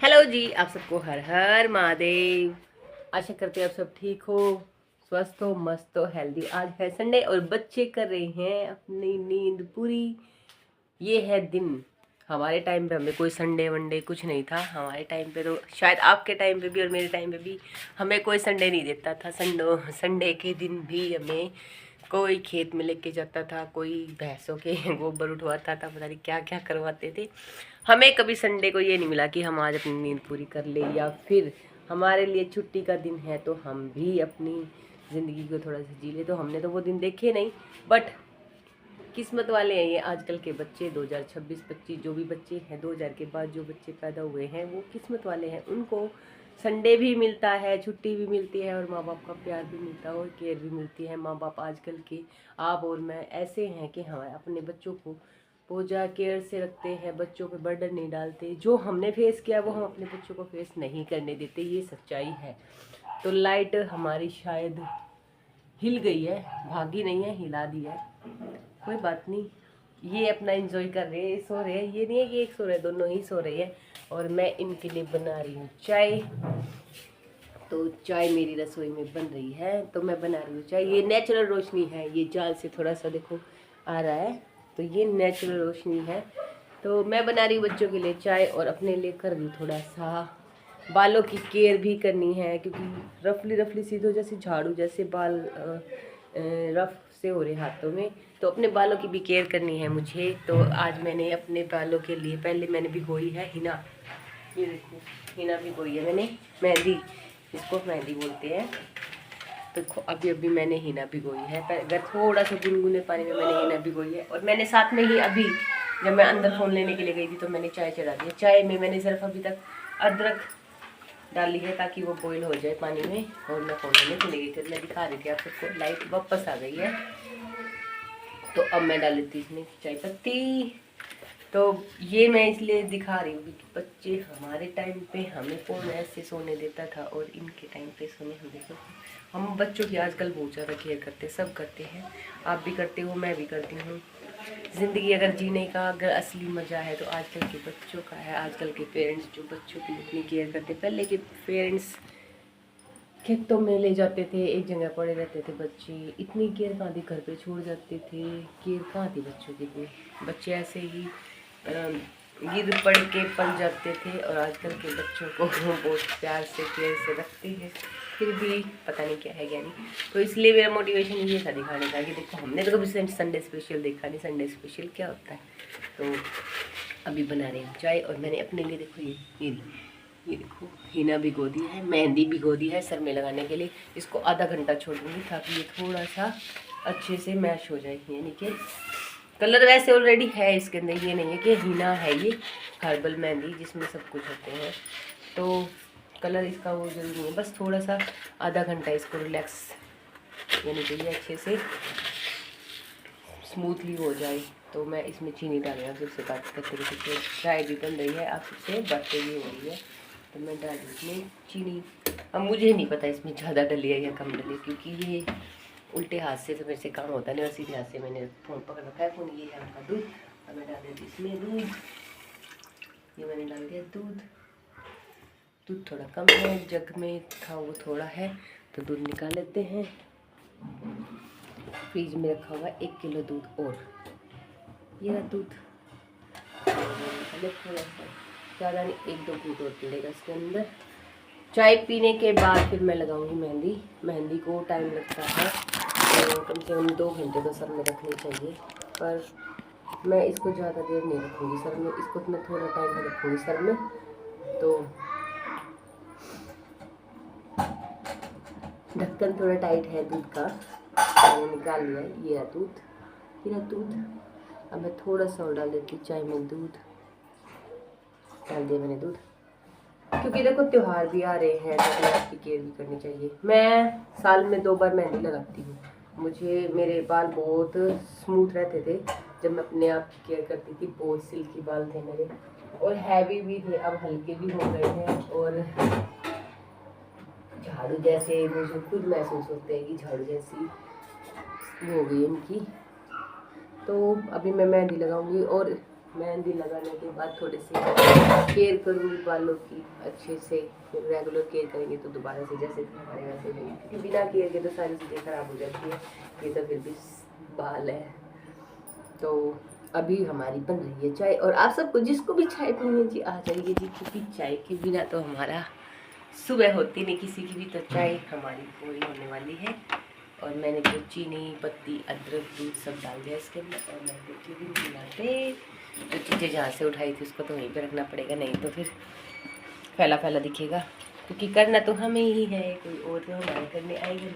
Hello जी, आप सबको हर हर महादेव। आशा करते हैं आप सब ठीक हो, स्वस्थ हो, मस्त हो, हेल्दी। आज है संडे और बच्चे कर रहे हैं अपनी नींद पूरी। ये है दिन। हमारे टाइम पे हमें कोई संडे वनडे कुछ नहीं था। हमारे टाइम पे तो शायद आपके टाइम पे भी और मेरे टाइम पे भी हमें कोई संडे नहीं देता था। संडे के दिन भी हमें कोई खेत में लेके जाता था, कोई भैंसों के गोबर उठवाता था, पता नहीं क्या क्या करवाते थे। हमें कभी संडे को ये नहीं मिला कि हम आज अपनी नींद पूरी कर ले, या फिर हमारे लिए छुट्टी का दिन है तो हम भी अपनी ज़िंदगी को थोड़ा सा जी ले। तो हमने तो वो दिन देखे नहीं, बट किस्मत वाले हैं ये आजकल के बच्चे। 2026-25 जो भी बच्चे हैं, 2000 के बाद जो बच्चे पैदा हुए हैं वो किस्मत वाले हैं। उनको संडे भी मिलता है, छुट्टी भी मिलती है, और माँ बाप का प्यार भी मिलता है और केयर भी मिलती है। माँ बाप आजकल के, आप और मैं ऐसे हैं कि हम अपने बच्चों को पूजा केयर से रखते हैं, बच्चों पे बर्डन नहीं डालते। जो हमने फेस किया वो हम अपने बच्चों को फेस नहीं करने देते, ये सच्चाई है। तो लाइट हमारी शायद हिल गई है, भागी नहीं है, हिला दी है। कोई बात नहीं, ये अपना एंजॉय कर रहे हैं, सो रहे हैं। ये नहीं है कि एक सो रहे हैं, दोनों ही सो रहे हैं। और मैं इनके लिए बना रही हूँ चाय। तो चाय मेरी रसोई में बन रही है, तो मैं बना रही हूँ चाय। ये नेचुरल रोशनी है, ये जाल से थोड़ा सा देखो आ रहा है, तो ये नेचुरल रोशनी है। तो मैं बना रही हूँ बच्चों के लिए चाय और अपने लिए कर रही हूँ थोड़ा सा। बालों की केयर भी करनी है, क्योंकि रफली रफली सीधो जैसे झाड़ू जैसे बाल रफ से हो रहे हाथों में। तो अपने बालों की भी केयर करनी है मुझे। तो आज मैंने अपने बालों के लिए पहले मैंने भिगोई है हिना। ये देखो, हिना भिगोई है मैंने, मेहंदी, इसको मेहंदी बोलते हैं। देखो अभी अभी मैंने हिना भिगोई है, अगर थोड़ा सा गुनगुने पानी में मैंने हिना भिगोई है। और मैंने साथ में ही अभी जब मैं अंदर फ़ोन लेने के लिए गई थी तो मैंने चाय चढ़ा दी। चाय में मैंने सिर्फ अभी तक अदरक डाली है ताकि वो बॉईल हो जाए पानी में। और मैं फ़ोन लेने चली गई थी, मैं दिखा रही थी आप सबको। लाइट वापस आ गई है, तो अब मैं डाल देती इसमें चाय पत्ती। तो ये मैं इसलिए दिखा रही हूँ क्योंकि बच्चे हमारे टाइम पे हमें कौन ऐसे सोने देता था, और इनके टाइम पे सोने हम देखो। हम बच्चों की आजकल बहुत ज़्यादा केयर करते हैं, सब करते हैं। आप भी करते हो, मैं भी करती हूँ। ज़िंदगी अगर जीने का अगर असली मज़ा है तो आजकल के बच्चों का है। आजकल के पेरेंट्स जो बच्चों की इतनी केयर करते, पहले के पेरेंट्स खेतों में ले जाते थे, एक जगह पड़े रहते थे बच्चे, इतनी केयर कहाँ थी, घर पे छोड़ जाते थे, केयर कहाँ थी बच्चों की कोई। बच्चे ऐसे ही गिर पड़ के पल जाते थे। और आजकल के बच्चों को बहुत प्यार से केयर से रखते हैं, फिर भी पता नहीं क्या है क्या नहीं। तो इसलिए मेरा मोटिवेशन ये था दिखाने का कि देखो हमने तो कभी संडे स्पेशल देखा नहीं, संडे स्पेशल क्या होता है। तो अभी बना रहे हैं चाय, और मैंने अपने लिए देखो ये देखो हिना भिगो दी है, मेहंदी भिगो दी है सर में लगाने के लिए। इसको आधा घंटा छोड़ दूँगी ताकि ये थोड़ा सा अच्छे से मैश हो जाए। यानी कि कलर वैसे ऑलरेडी है इसके अंदर, ये नहीं है कि हिना है, ये हर्बल मेहंदी जिसमें सब कुछ होते हैं। तो कलर इसका वो जरूरी नहीं है, बस थोड़ा सा आधा घंटा इसको रिलैक्स, यानी कि ये अच्छे से स्मूथली हो जाए। तो मैं इसमें चीनी डाल रही हूँ फिर से बात करते करते। चाय भी बन रही है, आपसे बातें भी हो रही है, तो मैं डाल रही इसमें चीनी। अब मुझे नहीं पता इसमें ज़्यादा डली है या कम डली, क्योंकि ये उल्टे हाथ से तो मेरे से काम होता नहीं, और सीधे हाथ से मैंने फ़ोन पकड़ रखा है। फ़ोन ये है आपका दूध, अब मैं डाल देती इसमें दूध। ये मैंने डाल दिया दूध। दूध थोड़ा कम है, जग में था वो थोड़ा है, तो दूध निकाल लेते हैं। फ्रिज में रखा हुआ 1 किलो दूध, और ये रहा दूध। थोड़ा सा ज़्यादा नहीं, 1-2 घूंट और पड़ेगा इसके अंदर। चाय पीने के बाद फिर मैं लगाऊंगी मेहंदी। मेहंदी को टाइम लगता है, तो कम से कम 2 घंटे तो सर में रखनी चाहिए, पर मैं इसको ज़्यादा देर नहीं रखूँगी सर में, इसको तो मैं थोड़ा टाइम में रखूँगी सर में। तो ढक्कन थोड़ा टाइट है दूध का, मैंने निकाल लिया है। ये है दूध, ये रहा दूध। अब मैं थोड़ा सा और डाल देती हूँ चाय में दूध। डाल दिया मैंने दूध, क्योंकि देखो त्योहार भी आ रहे हैं तो आपकी केयर भी करनी चाहिए। मैं साल में 2 बार मेहंदी लगाती हूँ। मेरे बाल बहुत स्मूथ रहते थे जब मैं अपने आप की केयर करती थी। बहुत सिल्की बाल थे मेरे, और हैवी भी थे, अब हल्के भी हो गए हैं, और झाड़ू जैसे मुझे खुद महसूस होते हैं कि झाड़ू जैसी वो हो गई इनकी। तो अभी मैं मेहंदी लगाऊंगी, और मेहंदी लगाने के बाद थोड़े से केयर करूँगी बालों की अच्छे से, फिर रेगुलर केयर करेंगे तो दोबारा से जैसे थे हमारे वैसे नहीं, क्योंकि बिना केयर के तो सारी चीज़ें ख़राब हो जाती है। ये तो फिर भी बाल है। तो अभी हमारी बन रही है चाय, और आप सबको जिसको भी चाय पीनी है जी आ जाइए जी, क्योंकि चाय के बिना तो हमारा सुबह होती नहीं किसी की भी, तो चाय हमारी पूरी होने वाली है। और मैंने तो चीनी, पत्ती, अदरक, दूध सब डाल दिया इसके अंदर, और मैं देखी भी नहीं बनाते। जो चीज़ें जहाँ से उठाई थी उसको तो वहीं पे रखना पड़ेगा, नहीं तो फिर फैला फैला दिखेगा, क्योंकि करना तो हमें ही है, कोई और तो हमारे करने आएगा नहीं।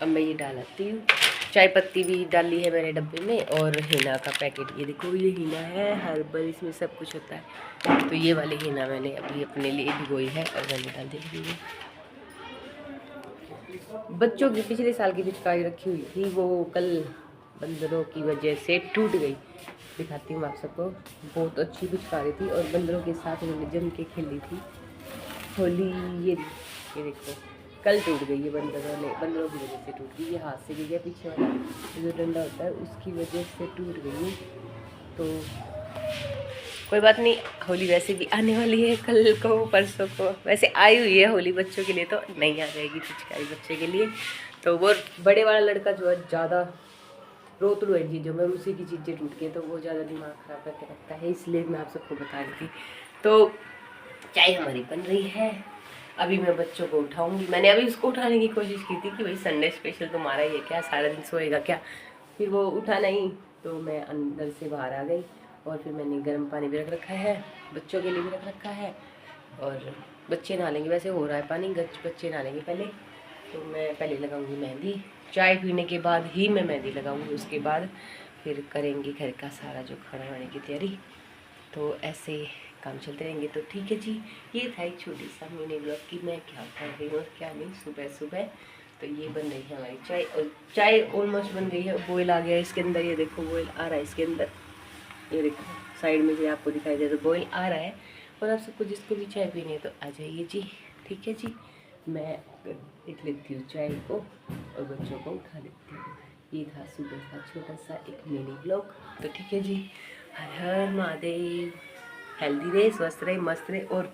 अब मैं ये डालती हूँ, चाय पत्ती भी डाली है मैंने डब्बे में, और हीना का पैकेट, ये देखो ये हीना है हर्बल, इसमें सब कुछ होता है। तो ये वाली हीना मैंने अभी अपने लिए भिगोई है और मैंने डाल दी है। बच्चों की पिछले साल की पिचकारी रखी हुई थी, वो कल बंदरों की वजह से टूट गई। दिखाती हूँ आप सबको, बहुत अच्छी पिचकारी थी और बंदरों के साथ उन्होंने जम के खेली थी होली। ये देखो कल टूट गई है, बंदरों की वजह से टूट गई। ये हाथ से गिर गया, पीछे वाला जो डंडा होता है उसकी वजह से टूट गई है। तो कोई बात नहीं, होली वैसे भी आने वाली है कल को परसों को, वैसे आई हुई है होली बच्चों के लिए, तो नहीं आ जाएगी पिचकारी बच्चे के लिए। तो वो बड़े वाला लड़का जो है ज़्यादा रोतलू है चीज़ों में, उसी की चीज़ें टूट के तो वो ज़्यादा दिमाग ख़राब करके रखता है, इसलिए मैं आप सबको बता रही थी। तो चाय हमारी बन रही है, अभी मैं बच्चों को उठाऊंगी। मैंने अभी उसको उठाने की कोशिश की थी कि भाई संडे स्पेशल तुम्हारा ही है क्या, सारा दिन सोएगा क्या, फिर वो उठा नहीं, तो मैं अंदर से बाहर आ गई। और फिर मैंने गर्म पानी भी रख रखा है, बच्चों के लिए भी रख रखा है, और बच्चे नहालेंगे, वैसे हो रहा है पानी, बच्चे नहालेंगे पहले, तो मैं पहले लगाऊंगी मेहंदी। चाय पीने के बाद ही मैं मेहंदी लगाऊंगी, उसके बाद फिर करेंगे घर का सारा जो खाना बनाने की तैयारी। तो ऐसे काम चलते रहेंगे। तो ठीक है जी, ये था एक छोटी सा मिनी ब्लॉग की मैं क्या कर रही हूँ और क्या नहीं सुबह सुबह। तो ये बन रही है हमारी चाय, और चाय ऑलमोस्ट बन गई है, बॉयल आ गया है इसके अंदर, ये देखो बॉयल आ रहा है इसके अंदर, ये देखो साइड में से आपको दिखाई दे तो बॉयल आ रहा है। और आप सबको जिसको भी चाय पीनी है तो आ जाइए जी, ठीक है जी। मैं देख लेती हूँ चाय को और बच्चों को उठा लेती हूँ। ये था सुबह का छोटा सा एक मिनी ब्लॉग। तो ठीक है जी, हर हर महादेव, हेल्दी रहे, स्वस्थ रहे, मस्त रहे। और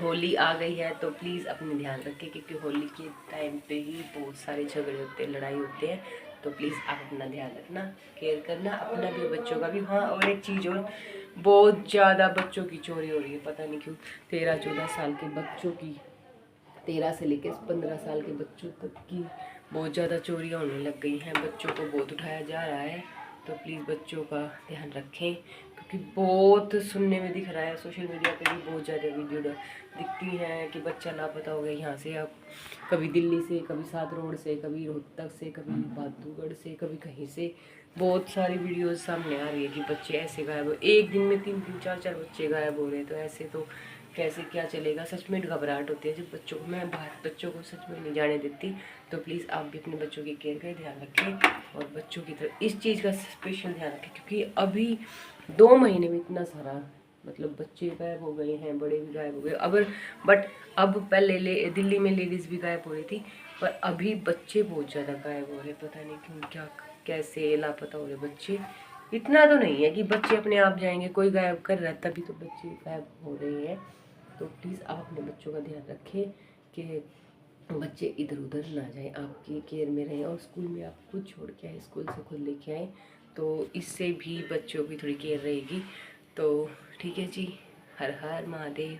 होली आ गई है तो प्लीज़ अपने ध्यान रखें, क्योंकि होली के टाइम पे ही बहुत सारे झगड़े होते हैं, लड़ाई होते हैं। तो प्लीज़ आप अपना ध्यान रखना, केयर करना अपना भी, बच्चों का भी। हाँ, और एक चीज़ और, बहुत ज़्यादा बच्चों की चोरी हो रही है, पता नहीं क्यों। 13-14 साल के बच्चों की, 13 से लेकर 15 साल के बच्चों तक की बहुत ज़्यादा चोरियाँ होने लग गई हैं, बच्चों को बहुत उठाया जा रहा है। तो प्लीज़ बच्चों का ध्यान रखें, क्योंकि बहुत सुनने में दिख रहा है, सोशल मीडिया पे भी बहुत ज़्यादा वीडियो दिखती हैं कि बच्चा लापता हो गया यहाँ से, अब कभी दिल्ली से, कभी सात रोड से, कभी रोहतक से, कभी बहादुरगढ़ से, कभी कहीं से। बहुत सारी वीडियोस सामने आ रही है कि बच्चे ऐसे गायब हो, एक दिन में 3-3, 4-4 बच्चे गायब हो रहे हैं। तो ऐसे तो कैसे क्या चलेगा, सच में घबराहट होती है जब बच्चों को, मैं बाहर बच्चों को सच में नहीं जाने देती। तो प्लीज़ आप भी अपने बच्चों की केयर का ध्यान रखें, और बच्चों की तरफ इस चीज़ का स्पेशल ध्यान रखें, क्योंकि अभी 2 महीने में इतना सारा मतलब बच्चे गायब हो गए हैं, बड़े भी गायब हो गए। बट अब पहले दिल्ली में लेडीज़ भी गायब हो रही थी, पर अभी बच्चे बहुत ज़्यादा गायब हो रहे, पता नहीं क्यों, क्या कैसे लापता हो रहे बच्चे। इतना तो नहीं है कि बच्चे अपने आप जाएंगे, कोई गायब कर रहा है तभी तो बच्चे गायब हो रहे हैं। तो प्लीज़ आप अपने बच्चों का ध्यान रखें कि बच्चे इधर उधर ना जाएं, आपकी केयर में रहें। और स्कूल में आप खुद छोड़ के आए, स्कूल से खुद लेके आए, तो इससे भी बच्चों की थोड़ी केयर रहेगी। तो ठीक है जी, हर हर महादेव।